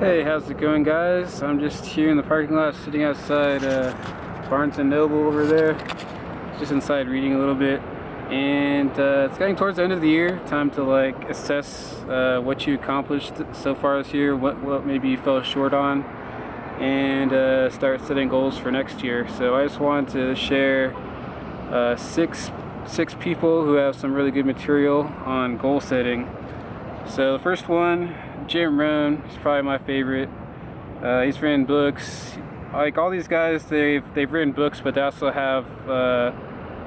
Hey, how's it going, guys? I'm just here in the parking lot sitting outside Barnes & Noble over there, just inside reading a little bit. And it's getting towards the end of the year, time to like assess what you accomplished so far this year, what maybe you fell short on, and start setting goals for next year. So I just wanted to share six people who have some really good material on goal setting. So the first one, Jim Rohn, he's probably my favorite. He's written books. Like all these guys, they've written books, but they also have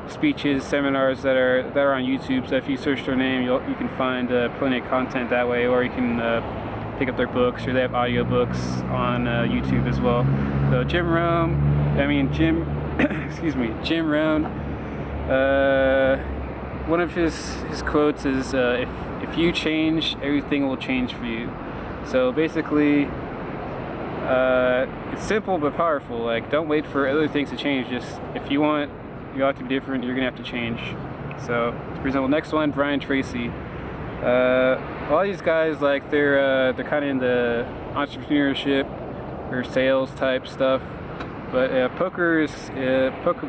speeches, seminars that are on YouTube. So if you search their name, you can find plenty of content that way, or you can pick up their books, or they have audiobooks on YouTube as well. So Jim Rohn. One of his quotes is, if you change, everything will change for you. So basically, it's simple but powerful. Like, don't wait for other things to change. Just, if you want your life to be different, you're gonna have to change. So, for example, next one, Tracy. All these guys, like, they're kind of in the entrepreneurship or sales type stuff. But poker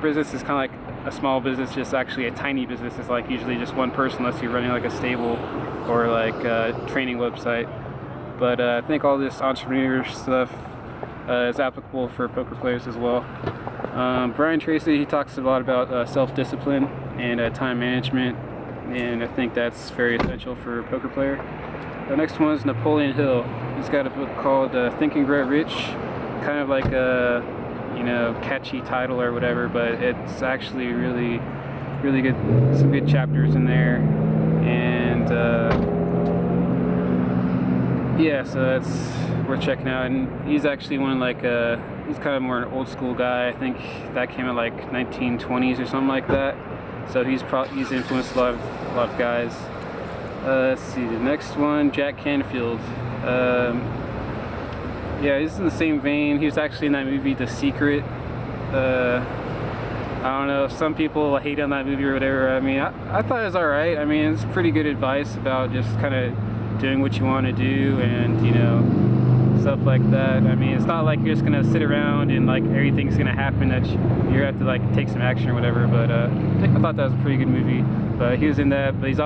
business is kind of like a small business, just actually a tiny business. It's like usually just one person, unless you're running like a stable or like a training website. But I think all this entrepreneur stuff is applicable for poker players as well. Tracy, he talks a lot about self-discipline and time management, and I think that's very essential for a poker player. The next one is Napoleon Hill. He's got a book called Think and Grow Rich, kind of like a catchy title or whatever, but it's actually really good, some good chapters in there. And yeah, so that's worth checking out. And he's actually he's kind of more an old school guy. I think that came out like 1920s or something like that. So he's influenced a lot of guys. Let's see, the next one, Jack Canfield. Yeah, he's in the same vein. He was actually in that movie, The Secret. I don't know, some people hate on that movie or whatever. I mean, I thought it was alright. I mean, it's pretty good advice about just kind of doing what you want to do and, stuff like that. I mean, it's not like you're just going to sit around and, like, everything's going to happen that you have to, like, take some action or whatever. But I thought that was a pretty good movie. But he was in that. But he's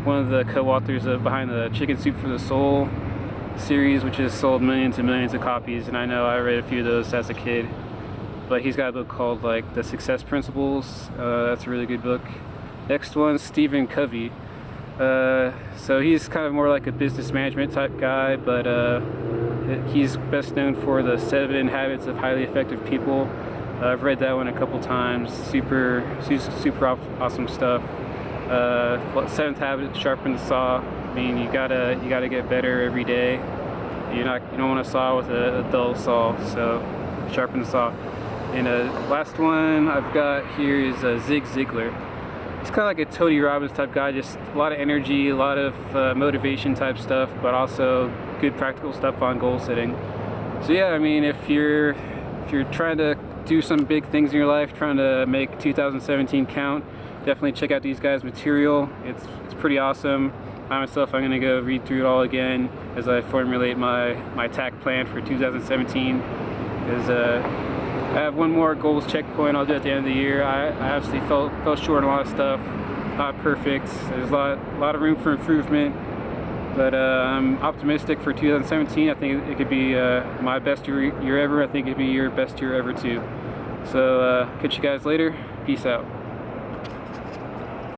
one of the co-authors of Behind the Chicken Soup for the Soul series, which has sold millions and millions of copies, and I know I read a few of those as a kid. But he's got a book called like The Success Principles. That's a really good book. Next one, Stephen Covey. So he's kind of more like a business management type guy, but he's best known for the 7 Habits of Highly Effective People. I've read that one a couple times. Super awesome stuff. 7th habit, sharpen the saw. I mean, you gotta get better every day. You don't want to saw with a dull saw, so sharpen the saw. And last one I've got here is Zig Ziglar. He's kind of like a Tony Robbins type guy, just a lot of energy, a lot of motivation type stuff, but also good practical stuff on goal setting. So yeah, I mean, if you're trying to do some big things in your life, trying to make 2017 count, definitely check out these guys' material. It's pretty awesome. I myself, I'm going to go read through it all again as I formulate my attack plan for 2017. Because I have one more goals checkpoint I'll do at the end of the year. I obviously fell short on a lot of stuff. Not perfect. There's a lot of room for improvement. But I'm optimistic for 2017. I think it could be my best year ever. I think it could be your best year ever too. So catch you guys later. Peace out.